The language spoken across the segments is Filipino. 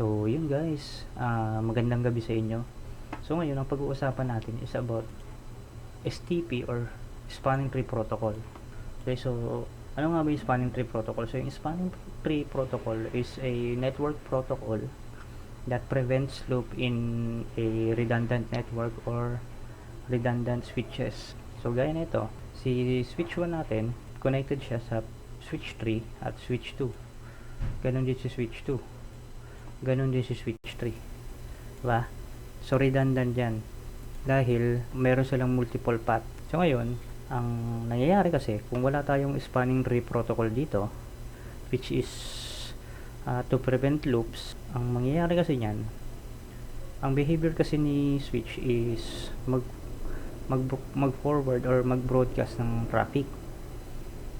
So, yun guys, magandang gabi sa inyo. So, ngayon, ang pag-uusapan natin is about STP or Spanning Tree Protocol. Okay, so, ano nga ba yung Spanning Tree Protocol? So, yung Spanning Tree Protocol is a network protocol that prevents loop in a redundant network or redundant switches. So, gaya nito, si switch 1 natin, connected siya sa switch 3 at switch 2. Ganon din si switch 2. Ganon din si switch 3. Diba? So, redundant yan. Dahil, meron silang multiple path. So, ngayon, ang nangyayari kasi, kung wala tayong spanning tree protocol dito, which is to prevent loops, ang mangyayari kasi niyan, ang behavior kasi ni switch is mag-forward or mag-broadcast ng traffic.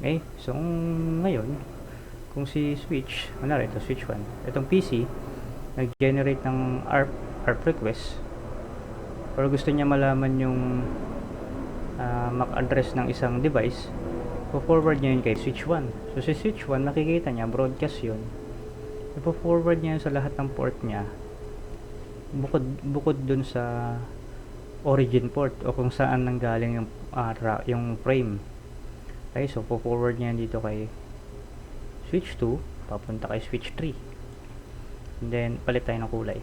Okay? So, ngayon, kung si switch, ito switch 1, itong PC, nag-generate ng ARP request or gusto niya malaman yung MAC address ng isang device, po-forward niya yun kay switch 1. So si switch 1, nakikita niya, broadcast yun, ipo-forward niya yun sa lahat ng port niya, bukod dun sa origin port o kung saan nanggaling yung frame. Okay, so po-forward niya dito kay switch 2, papunta kay switch 3. And then, palit tayo ng kulay.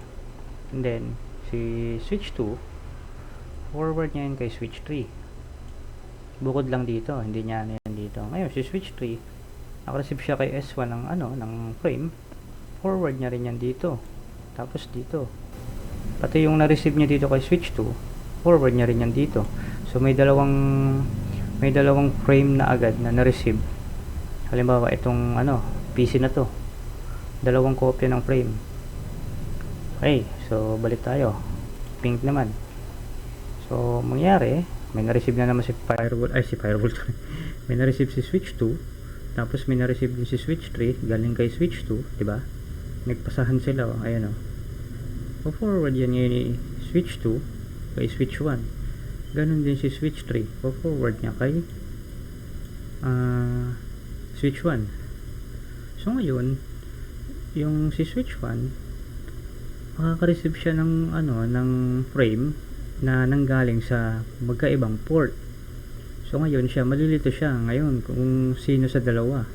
And then, si switch 2, forward niya yun kay switch 3. Bukod lang dito, hindi niya yan dito. Ngayon, si switch 3, nakareceive siya kay S1 ng frame, forward niya rin yan dito. Tapos dito. Pati yung na-receive niya dito kay switch 2, forward niya rin yan dito. So, may dalawang frame na agad na na-receive. Halimbawa, itong PC na to. Dalawang kopya ng frame. Okay, so balik tayo. Pink naman. So, mangyari, may na-receive na naman si Firewall. May na-receive si switch 2. Tapos may na-receive din si switch 3 galing kay switch 2, 'di ba? Nagpasahan sila, ayan o. Forward yan ngayon ni switch 2 kay switch 1. Ganun din si switch 3. Forward niya kay switch 1. So ngayon, yung si switch 1, makaka-receive siya ng frame na nanggaling sa magkaibang port. So ngayon siya, malilito siya ngayon kung sino sa dalawa.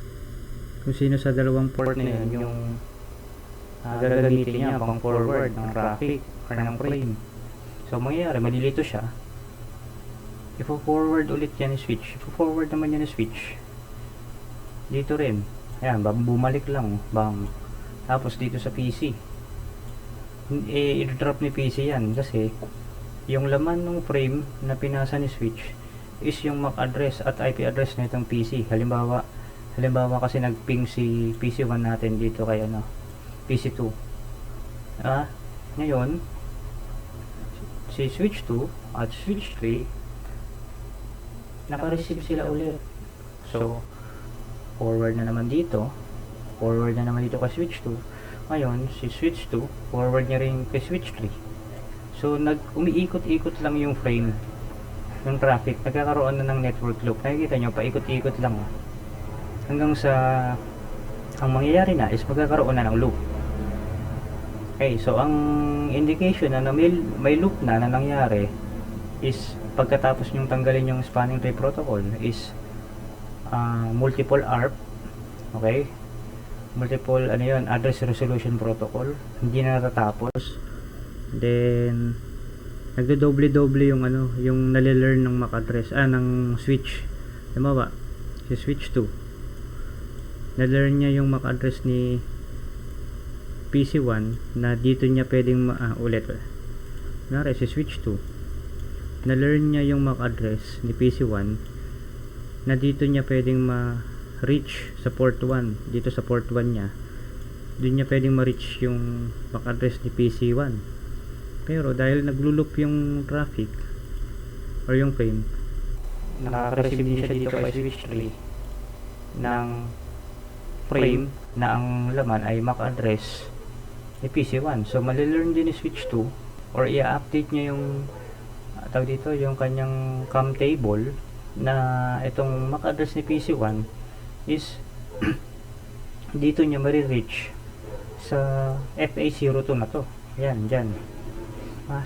Kung sino sa dalawang port na yun yung gagamitin niya pang forward ng traffic or ng frame. So mangyayari, malilito siya. Ifo-forward ulit yan ni switch. Ifo-forward naman yan ni switch. Dito rin. Ayan, bumalik lang. Bang. Tapos dito sa PC. I-drop ni PC yan kasi yung laman ng frame na pinasa ni switch is yung MAC address at IP address na itong PC. Halimbawa kasi nag-ping si PC1 natin dito kay PC2. Ngayon, si switch 2 at switch 3 naka-receive sila ulit. So, forward na naman dito kay switch 2. Ngayon, si switch 2, forward niya rin kay switch 3. So, umiikot-ikot lang yung frame ng traffic. Nagkakaroon na ng network loop. Nakikita nyo, paikot-ikot lang. Hanggang sa, ang mangyayari na is magkakaroon na ng loop. Okay, so ang indication na may loop na nangyari is pagkatapos nyong tanggalin yung spanning tree protocol is multiple ARP. Okay? Multiple address resolution protocol, hindi na natatapos. Then nagdo-doble yung nale-learn ng MAC address ng switch. Halimbawa, si switch 2 na-learn niya yung MAC address ni PC1 na dito niya pwedeng ulit. Kunwari si switch 2 na-learn niya yung MAC address ni PC1 na dito niya pwedeng reach sa port 1. Dito sa port 1 niya, doon niya pwedeng ma-reach yung MAC address ni PC1. Pero dahil naglo-loop yung traffic or yung frame, nakaka-receive din siya dito kay switch 3 ng frame na ang laman ay MAC address ni PC1. So mali-learn din ni switch 2 or i-update niya yung yung kanyang CAM table na itong MAC address ni PC1 is dito niya ma-reach sa FA02 na to. Yan, dyan.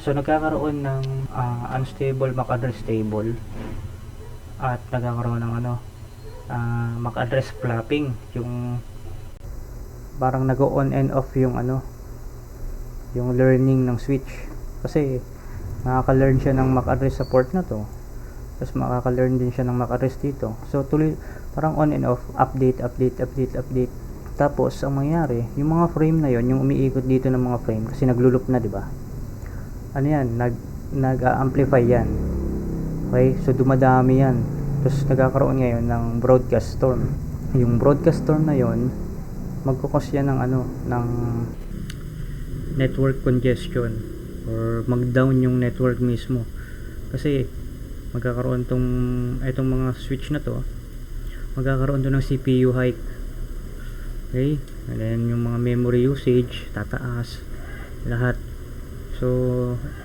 So nagkakaroon ng unstable MAC address table at nagkakaroon ng MAC address flapping, yung parang nag-on and off yung yung learning ng switch, kasi makaka-learn siya ng MAC address sa port na to, tapos makaka-learn din siya ng MAC address dito. So tuloy parang on and off, update. Tapos ang mangyayari, yung mga frame na yon, yung umiikot dito ng mga frame kasi naglo-loop na, di ba? Ano yan, nag-amplify yan. Okay, so dumadami yan. Tapos nagkakaroon ngayon ng broadcast storm. Yung broadcast storm na yon, magkukos yan ng ng network congestion, or mag-down yung network mismo. Kasi magkakaroon itong mga switch na to, magkakaroon to ng CPU hike. Okay, and then yung mga memory usage tataas lahat. So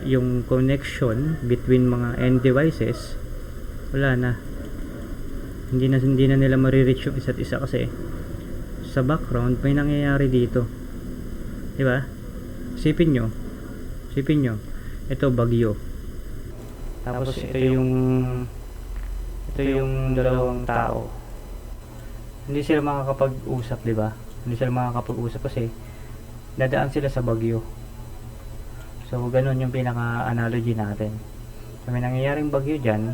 yung connection between mga end devices, wala na, hindi na nila marireach yung isa't isa, kasi sa background may nangyayari dito, di ba? Sipin nyo, ito bagyo, tapos ito yung dalawang tao, hindi sila makakapag-usap, di ba? Hindi sila makakapag-usap kasi dadaan sila sa bagyo. So ganun yung pinaka-analogy natin. So may nangyayaring bagyo dyan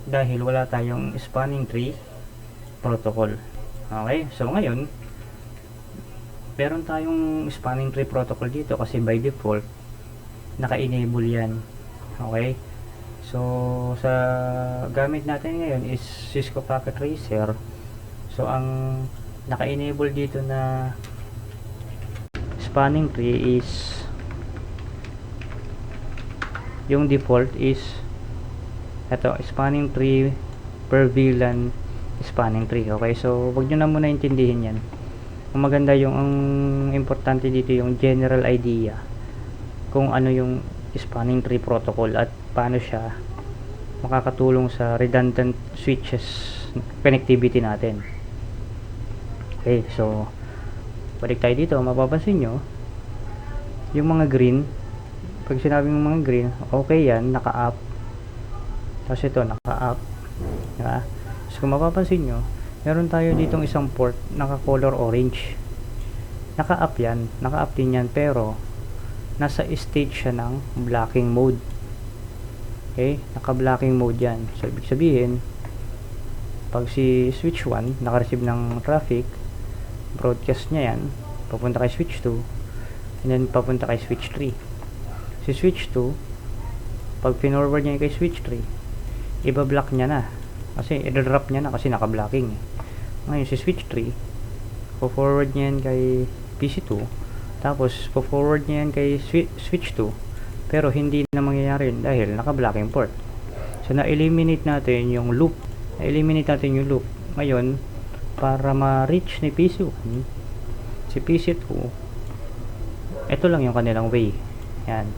dahil wala tayong spanning tree protocol. Okay, so ngayon meron tayong spanning tree protocol dito kasi by default naka-enable yan. Okay, so sa gamit natin ngayon is Cisco Packet Tracer. So ang naka-enable dito na spanning tree is, yung default is ito, spanning tree per VLAN spanning tree. Okay, so wag nyo na muna intindihin yan. Ang maganda, ang importante dito yung general idea kung ano yung spanning tree protocol at paano siya makakatulong sa redundant switches connectivity natin. Okay, so balik tayo dito. Mapapansin nyo yung mga green, pag sinabing mga green, okay yan, naka-up. Tapos ito, naka-up, diba? So kung mapapansin nyo, meron tayo ditong isang port naka-color orange, naka-up yan, naka-up din yan, pero nasa state siya ng blocking mode. Okay, naka-blocking mode yan. So ibig sabihin, pag si switch 1 naka-receive ng traffic, broadcast niya yan papunta kay switch 2, and then papunta kay switch 3. Si switch 2, pag pinorward niya kay switch 3, iba-block niya na kasi i-drop niya na kasi naka-blocking. Ngayon si switch 3, po-forward niya yan kay PC2, tapos po-forward niya yan kay switch 2, pero hindi na mangyayari yun dahil naka-blocking port. So na-eliminate natin yung loop. Ngayon, para ma-reach ni PC1 si PC2, ito lang yung kanilang way. Yan,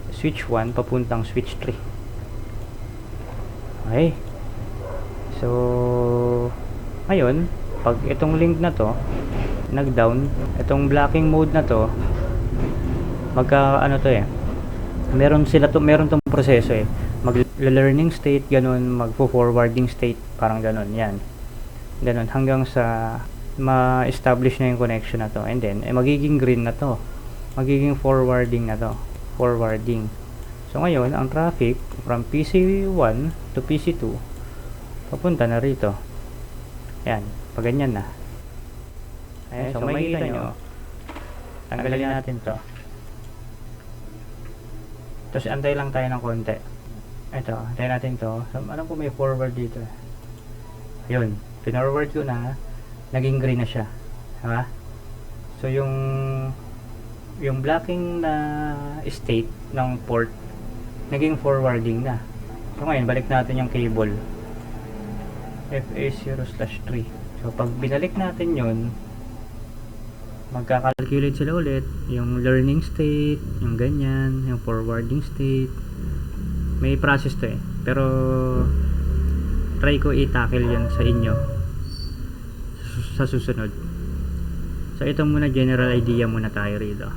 switch 1 papuntang switch 3. Okay, so ngayon pag itong link na to nag-down, itong blocking mode na to, meron tong proseso mag-learning state, ganun, mag-forwarding state, parang ganun, yan, ganun, hanggang sa ma-establish na yung connection na to, and then magiging green na to, magiging forwarding na to, forwarding. So ngayon, ang traffic from PC1 to PC2 papunta na rito. Yan, pag ganyan na. Ayan, so makikita nyo, tanggalin natin to, tapos antay lang tayo ng konti. Ito, antayin natin to. So, alam ko may forward dito. Ayun, pinorward ko na, naging green na siya, diba? So yung blocking na state ng port naging forwarding na. So ngayon balik natin yung cable FA0/3. So pag binalik natin yun, magkakalculate sila ulit yung learning state, yung ganyan, yung forwarding state. May process to pero try ko i-tackle yan sa inyo sa susunod. So ito muna, general idea muna tayo rito.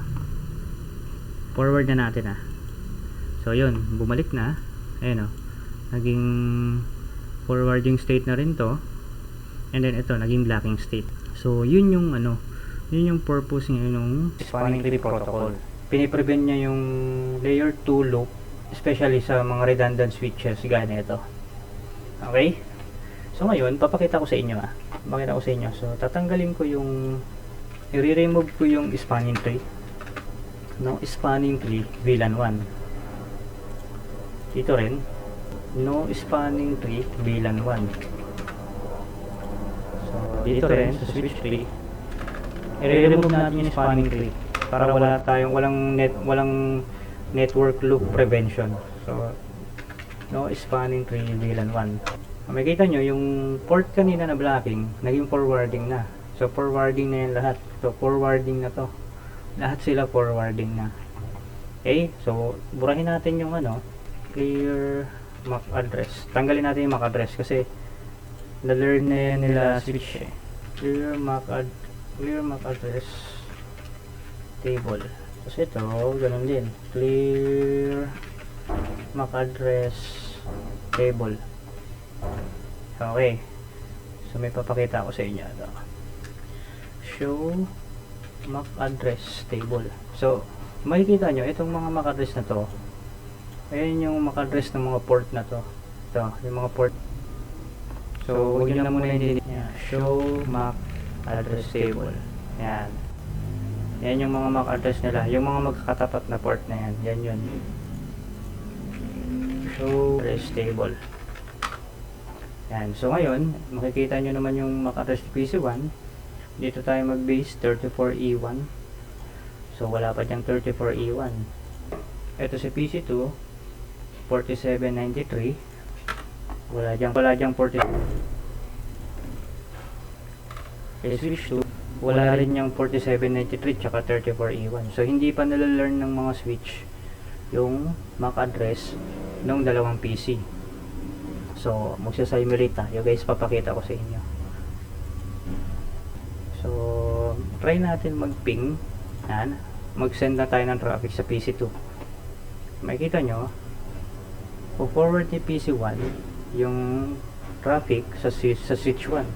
Forward na natin So yun, bumalik na. Ayun naging forwarding state na rin to. And then ito, naging blocking state. So yun yung yun yung purpose ng spanning tree protocol. Piniprevent niya yung layer 2 loop, especially sa mga redundant switches gaya nito. Okay? So ngayon, papakita ko sa inyo Papakita ko sa inyo. So tatanggalin ko yung i-remove ko yung spanning tree. No spanning tree VLAN 1. Dito rin, no spanning tree VLAN 1. So dito rin sa switch tree, i-remove natin yung spanning tree para walang network loop prevention. So no spanning tree VLAN 1. Makikita nyo yung port kanina na blocking naging forwarding na. So forwarding na yan lahat. So forwarding na to. Lahat sila forwarding na. Okay? So burahin natin yung clear MAC address. Tanggalin natin yung MAC address kasi na-learn na yan nila switch Clear MAC address table. Tapos ito, ganun din. Clear MAC address table. Okay. So may papakita ako sa inyo show MAC address table. So makikita nyo itong mga MAC address na to. Ayan yung MAC address ng mga port na to. Ito, yung mga port. So huwag nyo na muna show MAC address table. Yan. Yan yung mga MAC address nila. Yung mga magkakatapat na port na yan. Yan yun. Show address table. Yan. So ngayon, makikita nyo naman yung MAC address PC1. Dito tayo mag-base 34E1. So wala pa diyang 34E1. Ito si PC2 4793. Wala diyang 40. Okay, switch 2 wala rin yung 4793 tsaka 34E1. So hindi pa nalalearn ng mga switch yung MAC address ng dalawang PC. So magsa-simulate tayo guys, papakita ko sa inyo. So try natin mag-ping. Mag-send na tayo ng traffic sa PC2. Makikita nyo, forward ni PC1 yung traffic sa switch 1.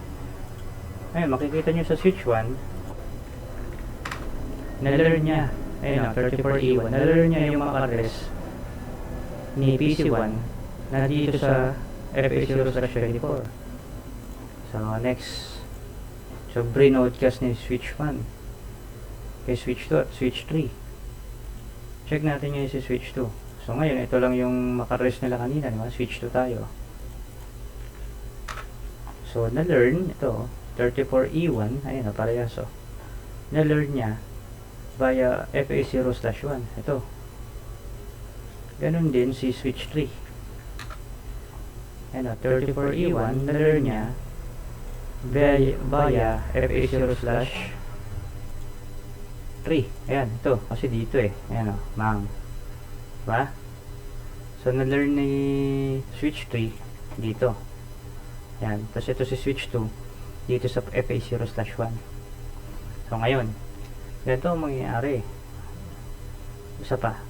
Ayun, makikita nyo sa switch 1 na-learn niya, ayun 34E1, na-learn niya yung MAC address ni PC1 na dito sa FA0/24. So next, so broadcast ni switch 1 kay switch 2 at switch 3. Check natin yung si switch 2. So ngayon, ito lang yung MAC address nila kanina, diba? Switch 2 tayo. So na-learn ito 34E1, ayun parehas. So na-learn niya via FA0/1. Ito. Ganun din si switch 3. Ayun 34E1, na-learn niya via FA0/3. Ayan, ito. Kasi dito ayan mang. Diba? So na-learn ni switch 3 dito. Ayan. Tapos ito si switch 2 dito sa FA0/1. So ngayon, ganito ang mangyayari. Isa pa.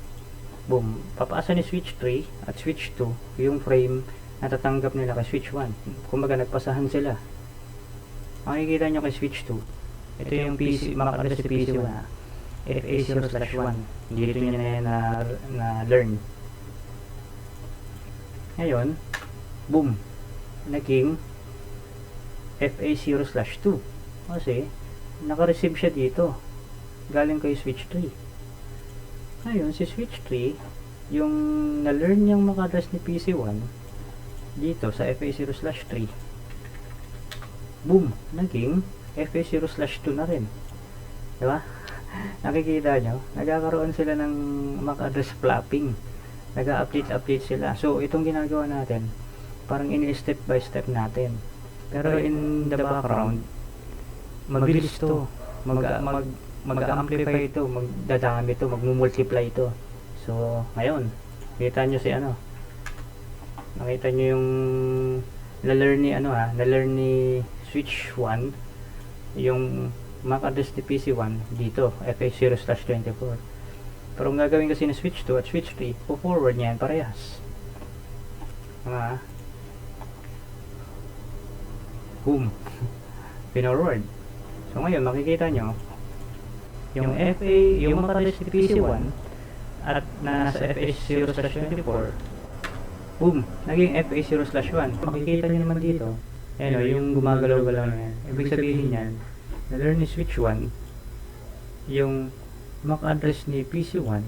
Boom. Papasa ni switch 3 at switch 2 yung frame na tatanggap nila kay switch 1. Kumbaga nagpasahan sila. Makikita nyo kay switch 2. Ito yung PC, MAC address si PC1. FA0/1. Dito niya na learn. Ngayon, boom. Naging FA0/2 kasi naka-receive siya dito galing kay switch 3. Ngayon si switch 3 yung na-learn niyang MAC address ni PC1 dito sa FA0/3, boom, naging FA0/2 na rin, diba? Nakikita nyo, nagkakaroon sila ng MAC address flapping, nag-update sila. So itong ginagawa natin parang in-step by step natin. Pero in the background, mabilis to. Mag-amplify ito, magdadami ito, magmumultiply ito. So, ngayon, nakita nyo si nakita nyo yung na-learn ni na-learn ni switch 1 yung MAC address ni PC1 dito, FH0/24. Pero ang gagawin kasi na switch 2 at switch 3, po-forward niya yan parehas. Boom. Pinorward. So ngayon makikita nyo yung MAC address ni PC1 at nasa FH0/24, boom, naging FH0/1. Makikita nyo naman dito, ayan o, yung gumagalaw-galaw na yan. Ibig sabihin yan, na-learn ni switch 1 yung MAC address ni PC1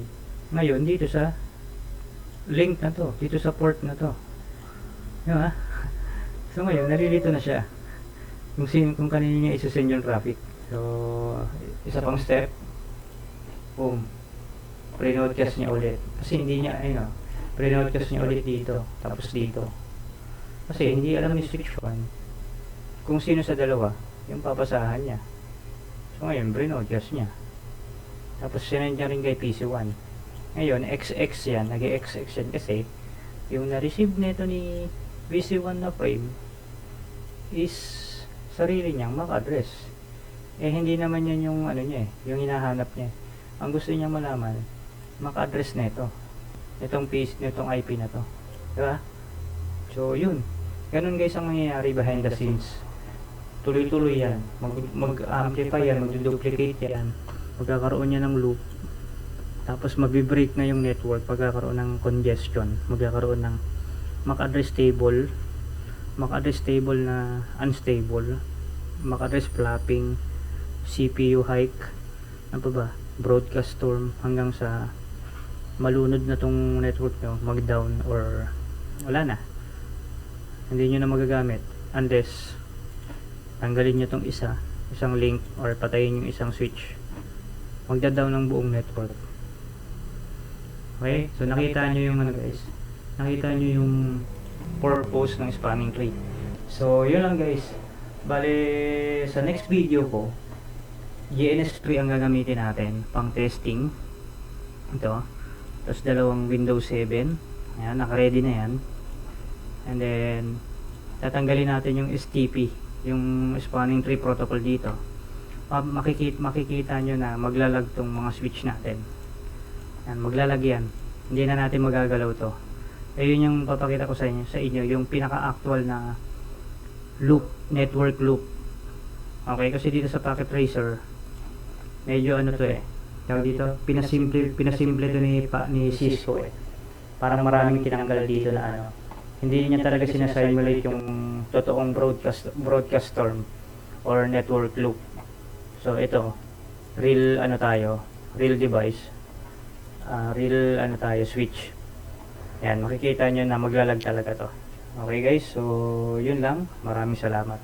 ngayon dito sa link na to, dito sa port na to. Diba? So ngayon nalilito na siya kung kanino niya isusend yung traffic. So isa pang step, boom, pre-nodecast niya ulit kasi hindi niya, ayun o, pre-nodecast niya ulit dito, tapos dito kasi hindi alam ni switch 1 kung sino sa dalawa yung papasahan niya. So ngayon pre-nodecast niya, tapos sinend niya rin kay PC1. Ngayon XX yan, nag-XX yan kasi yung na-receive nito ni PC1 na frame is sarili niyang MAC address. Hindi naman yan yung ano niya yung hinahanap niya. Ang gusto niya malaman, MAC address nito, nitong IP na to, diba? So yun, ganun guys ang nangyayari behind the scenes. Tuloy-tuloy yan, mag-amplify yan, mag-duplicate yan, magkakaroon niya ng loop, tapos mag-break na yung network, pagkakaroon ng congestion, magkakaroon ng MAC address table, MAC address table na unstable, MAC address flapping, CPU hike, ano pa ba, broadcast storm, hanggang sa malunod na tong network nyo, mag-down or wala na, hindi nyo na magagamit unless tanggalin nyo tong isang link or patayin yung isang switch, magda-down ng buong network. Okay, so nakita nyo yung ano guys, nakita nyo yung purpose ng spanning tree. So yun lang guys, bale sa next video ko GNS3 ang gagamitin natin pang testing. Ito, tapos dalawang Windows 7, ayan, naka-ready na yan. And then tatanggalin natin yung STP, yung spanning tree protocol dito. Makikita nyo na maglalag tong mga switch natin. Yan, maglalag yan, hindi na natin magagalaw to. Ayun yung papakita ko sa inyo yung pinaka-actual na loop, network loop. Okay, kasi dito sa packet tracer medyo ano to tawag dito, pinasimple to ni Cisco parang maraming tinanggal dito na ano, hindi niya talaga sinasimulate yung totoong broadcast storm or network loop. So ito, real ano tayo, real device, real ano tayo, switch. Yan, makikita nyo na maglalag talaga to. Okay guys, so yun lang, maraming salamat.